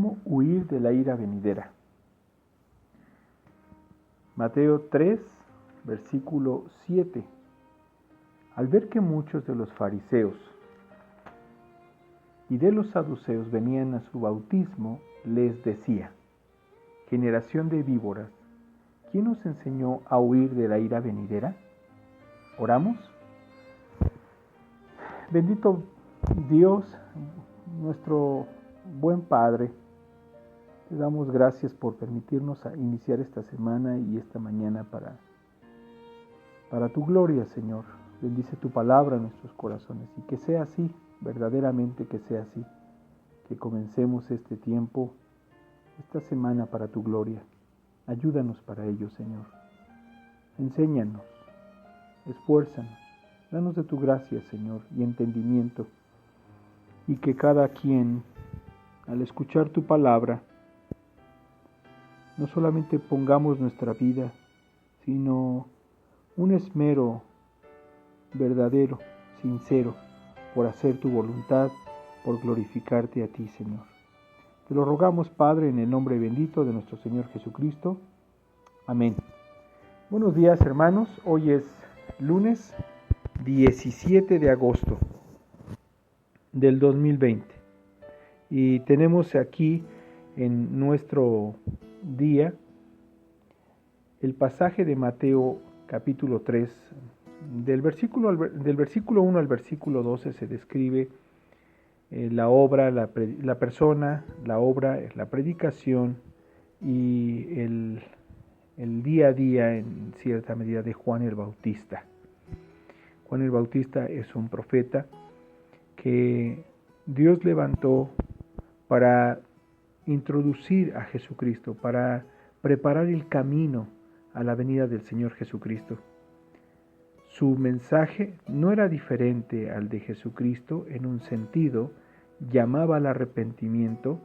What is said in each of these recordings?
¿Cómo huir de la ira venidera? Mateo 3, versículo 7. Al ver que muchos de los fariseos y de los saduceos venían a su bautismo, les decía: generación de víboras, ¿quién os enseñó a huir de la ira venidera? ¿Oramos? Bendito Dios, nuestro buen Padre, te damos gracias por permitirnos iniciar esta semana y esta mañana para tu gloria, Señor. Bendice tu palabra en nuestros corazones y que sea así, verdaderamente que sea así. Que comencemos este tiempo, esta semana para tu gloria. Ayúdanos para ello, Señor. Enséñanos, esfuérzanos, danos de tu gracia, Señor, y entendimiento. Y que cada quien, al escuchar tu palabra, no solamente pongamos nuestra vida, sino un esmero verdadero, sincero, por hacer tu voluntad, por glorificarte a ti, Señor. Te lo rogamos, Padre, en el nombre bendito de nuestro Señor Jesucristo. Amén. Buenos días, hermanos. Hoy es lunes 17 de agosto del 2020. Y tenemos aquí en nuestro día el pasaje de Mateo capítulo 3, del versículo 1 al versículo 12 se describe la obra, la persona, la obra, la predicación y el día a día en cierta medida de Juan el Bautista. Juan el Bautista es un profeta que Dios levantó para introducir a Jesucristo, para preparar el camino a la venida del Señor Jesucristo. Su mensaje no era diferente al de Jesucristo en un sentido, llamaba al arrepentimiento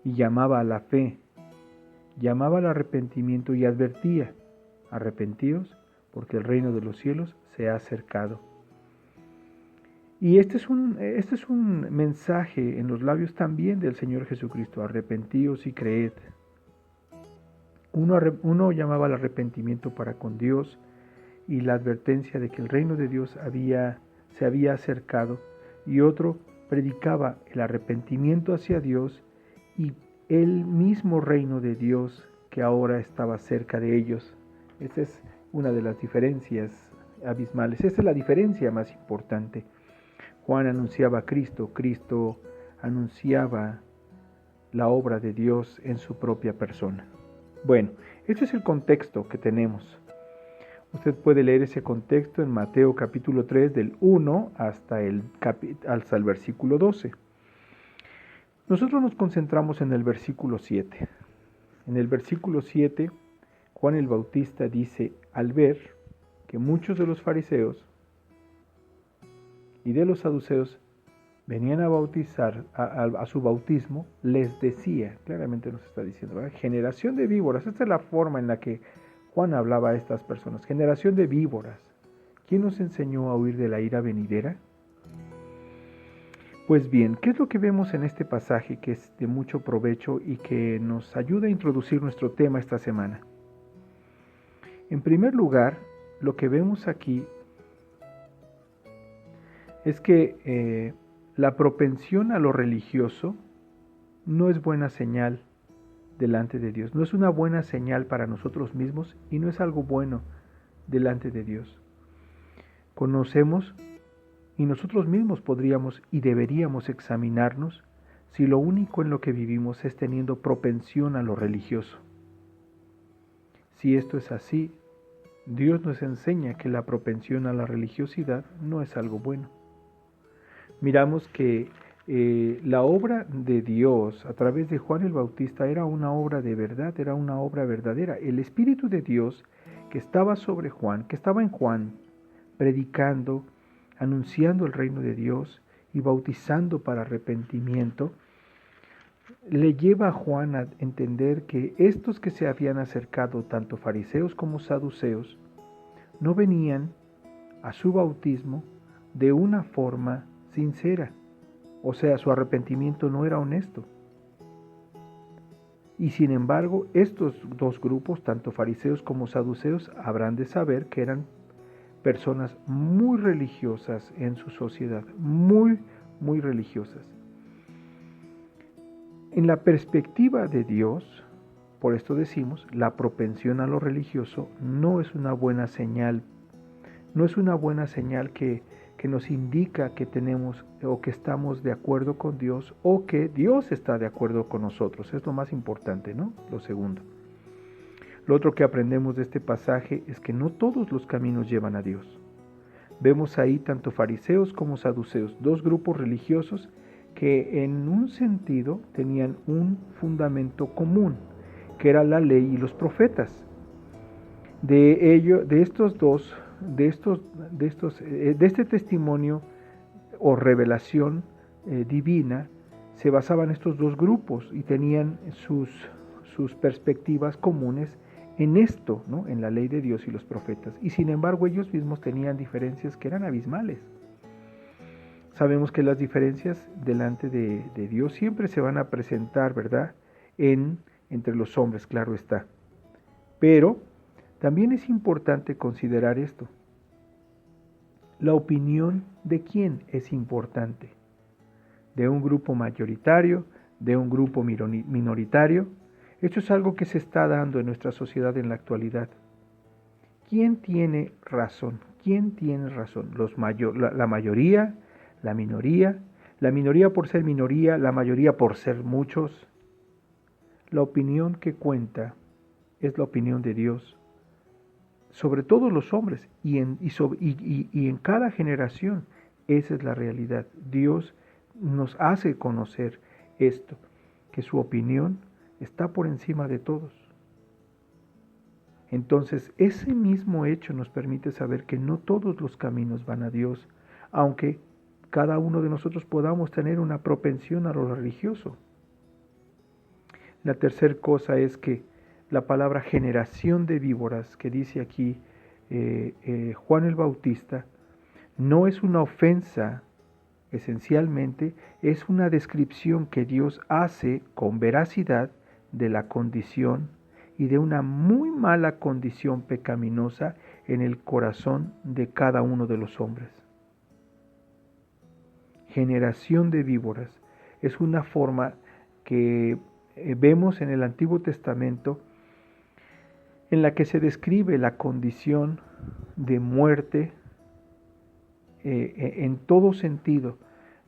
y llamaba a la fe, llamaba al arrepentimiento y advertía: arrepentíos porque el reino de los cielos se ha acercado. Y este es un mensaje en los labios también del Señor Jesucristo: arrepentíos y creed. Uno llamaba al arrepentimiento para con Dios y la advertencia de que el reino de Dios se había acercado, y otro predicaba el arrepentimiento hacia Dios y el mismo reino de Dios que ahora estaba cerca de ellos. Esta es una de las diferencias abismales. Esta es la diferencia más importante. Juan anunciaba a Cristo, Cristo anunciaba la obra de Dios en su propia persona. Bueno, este es el contexto que tenemos. Usted puede leer ese contexto en Mateo capítulo 3 del 1 hasta el versículo 12. Nosotros nos concentramos en el versículo 7. En el versículo 7, Juan el Bautista dice: al ver que muchos de los fariseos y de los saduceos venían a bautizar, a su bautismo, les decía, claramente nos está diciendo, ¿verdad? Generación de víboras. Esta es la forma en la que Juan hablaba a estas personas. Generación de víboras, ¿quién nos enseñó a huir de la ira venidera? Pues bien, ¿qué es lo que vemos en este pasaje que es de mucho provecho y que nos ayuda a introducir nuestro tema esta semana? En primer lugar, lo que vemos aquí es que la propensión a lo religioso no es buena señal delante de Dios. No es una buena señal para nosotros mismos y no es algo bueno delante de Dios. Conocemos y nosotros mismos podríamos y deberíamos examinarnos si lo único en lo que vivimos es teniendo propensión a lo religioso. Si esto es así, Dios nos enseña que la propensión a la religiosidad no es algo bueno. Miramos que la obra de Dios a través de Juan el Bautista era una obra de verdad, era una obra verdadera. El Espíritu de Dios que estaba sobre Juan, que estaba en Juan, predicando, anunciando el reino de Dios y bautizando para arrepentimiento, le lleva a Juan a entender que estos que se habían acercado, tanto fariseos como saduceos, no venían a su bautismo de una forma sincera. O sea, su arrepentimiento no era honesto. Y sin embargo, estos dos grupos, tanto fariseos como saduceos, habrán de saber que eran personas muy religiosas en su sociedad, muy, muy religiosas. En la perspectiva de Dios, por esto decimos, la propensión a lo religioso no es una buena señal, no es una buena señal que nos indica que tenemos o que estamos de acuerdo con Dios o que Dios está de acuerdo con nosotros. Es lo más importante, ¿no? Lo segundo. Lo otro que aprendemos de este pasaje es que no todos los caminos llevan a Dios. Vemos ahí tanto fariseos como saduceos, dos grupos religiosos que en un sentido tenían un fundamento común, que era la ley y los profetas. De este testimonio o revelación divina se basaban estos dos grupos y tenían sus perspectivas comunes en esto, ¿no? En la ley de Dios y los profetas. Y sin embargo ellos mismos tenían diferencias que eran abismales. Sabemos que las diferencias delante de Dios siempre se van a presentar, ¿verdad? Entre los hombres, claro está. Pero también es importante considerar esto. La opinión de quién es importante. De un grupo mayoritario, de un grupo minoritario. Esto es algo que se está dando en nuestra sociedad en la actualidad. ¿Quién tiene razón? ¿Quién tiene razón? La mayoría, la minoría por ser minoría, la mayoría por ser muchos. La opinión que cuenta es la opinión de Dios sobre todos los hombres y en cada generación. Esa es la realidad. Dios nos hace conocer esto, que su opinión está por encima de todos. Entonces, ese mismo hecho nos permite saber que no todos los caminos van a Dios, aunque cada uno de nosotros podamos tener una propensión a lo religioso. La tercera cosa es que la palabra generación de víboras que dice aquí Juan el Bautista no es una ofensa, esencialmente es una descripción que Dios hace con veracidad de la condición y de una muy mala condición pecaminosa en el corazón de cada uno de los hombres. Generación de víboras es una forma que vemos en el Antiguo Testamento en la que se describe la condición de muerte en todo sentido,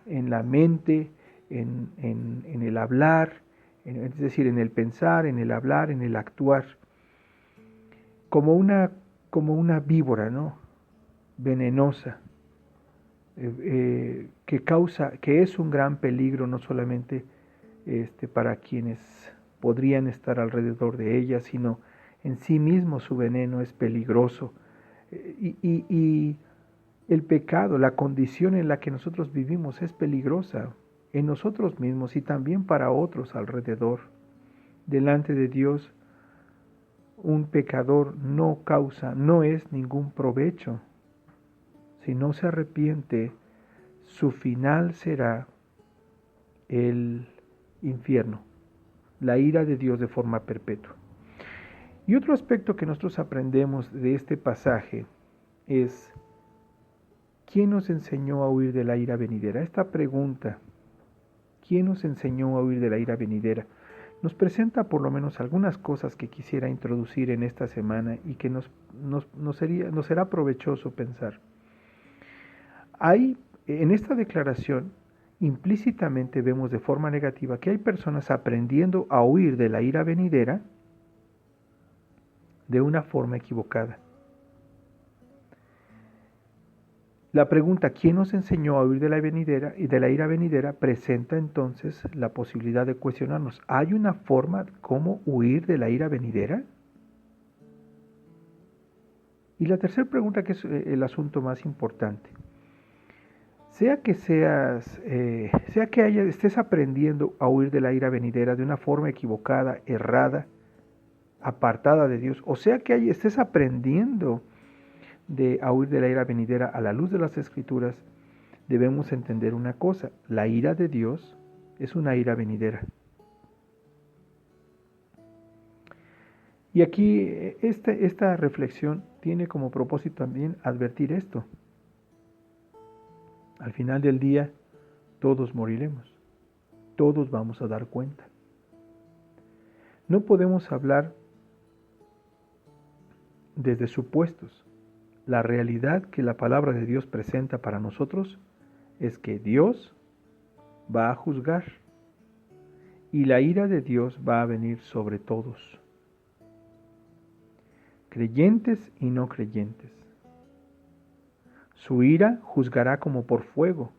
en la mente, en el hablar, es decir, en el pensar, en el hablar, en el actuar, como una víbora, ¿no? Venenosa, que es un gran peligro no solamente para quienes podrían estar alrededor de ella, sino en sí mismo su veneno es peligroso. Y el pecado, la condición en la que nosotros vivimos es peligrosa en nosotros mismos y también para otros alrededor. Delante de Dios, un pecador no es ningún provecho. Si no se arrepiente, su final será el infierno, la ira de Dios de forma perpetua. Y otro aspecto que nosotros aprendemos de este pasaje es: ¿quién nos enseñó a huir de la ira venidera? Esta pregunta, ¿quién nos enseñó a huir de la ira venidera? Nos presenta por lo menos algunas cosas que quisiera introducir en esta semana y que nos será provechoso pensar. En esta declaración, implícitamente vemos de forma negativa que hay personas aprendiendo a huir de la ira venidera de una forma equivocada. La pregunta ¿quién nos enseñó a huir de la ira venidera? Presenta entonces la posibilidad de cuestionarnos: ¿hay una forma cómo huir de la ira venidera? Y la tercera pregunta, que es el asunto más importante: sea que estés aprendiendo a huir de la ira venidera de una forma equivocada, errada, apartada de Dios, o sea que estés aprendiendo a huir de la ira venidera a la luz de las Escrituras, debemos entender una cosa: la ira de Dios es una ira venidera. Y aquí esta reflexión tiene como propósito también advertir esto. Al final del día, todos moriremos. Todos vamos a dar cuenta. No podemos hablar desde supuestos. La realidad que la palabra de Dios presenta para nosotros es que Dios va a juzgar y la ira de Dios va a venir sobre todos, creyentes y no creyentes. Su ira juzgará como por fuego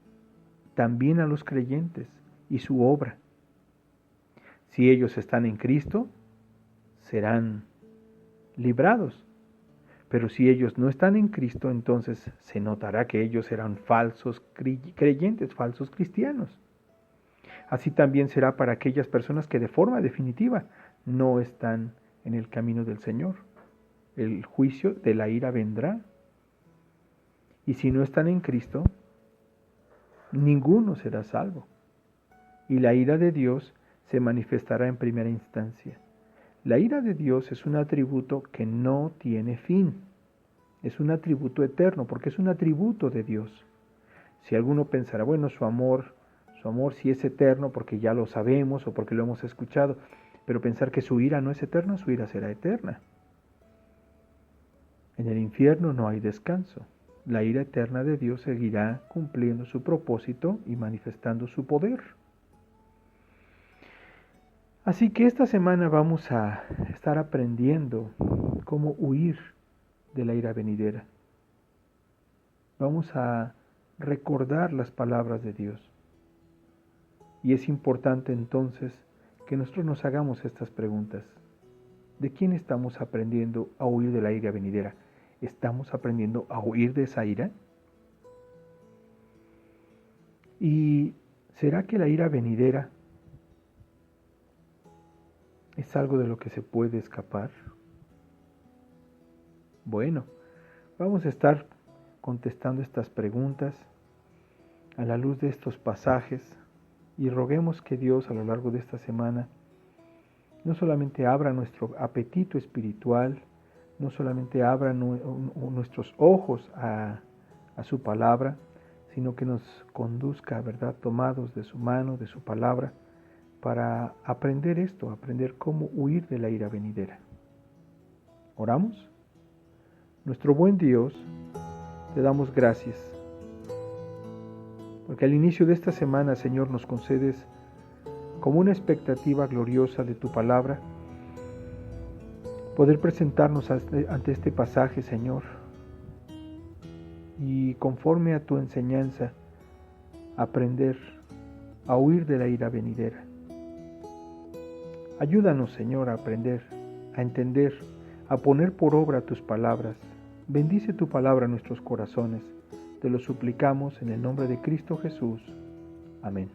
también a los creyentes y su obra. Si ellos están en Cristo, serán librados. Pero si ellos no están en Cristo, entonces se notará que ellos serán falsos creyentes, falsos cristianos. Así también será para aquellas personas que de forma definitiva no están en el camino del Señor. El juicio de la ira vendrá. Y si no están en Cristo, ninguno será salvo. Y la ira de Dios se manifestará en primera instancia. La ira de Dios es un atributo que no tiene fin. Es un atributo eterno, porque es un atributo de Dios. Si alguno pensará, bueno, su amor sí es eterno porque ya lo sabemos o porque lo hemos escuchado, pero pensar que su ira no es eterna, su ira será eterna. En el infierno no hay descanso. La ira eterna de Dios seguirá cumpliendo su propósito y manifestando su poder. Así que esta semana vamos a estar aprendiendo cómo huir de la ira venidera. Vamos a recordar las palabras de Dios. Y es importante entonces que nosotros nos hagamos estas preguntas. ¿De quién estamos aprendiendo a huir de la ira venidera? ¿Estamos aprendiendo a huir de esa ira? ¿Y será que la ira venidera es algo de lo que se puede escapar? Bueno, vamos a estar contestando estas preguntas a la luz de estos pasajes y roguemos que Dios a lo largo de esta semana no solamente abra nuestro apetito espiritual, no solamente abra nuestros ojos a su palabra, sino que nos conduzca, ¿verdad?, tomados de su mano, de su palabra, para aprender esto, aprender cómo huir de la ira venidera. ¿Oramos? Nuestro buen Dios, te damos gracias, porque al inicio de esta semana, Señor, nos concedes como una expectativa gloriosa de tu palabra, poder presentarnos ante este pasaje, Señor, y conforme a tu enseñanza, aprender a huir de la ira venidera. Ayúdanos, Señor, a aprender, a entender, a poner por obra tus palabras. Bendice tu palabra en nuestros corazones. Te lo suplicamos en el nombre de Cristo Jesús. Amén.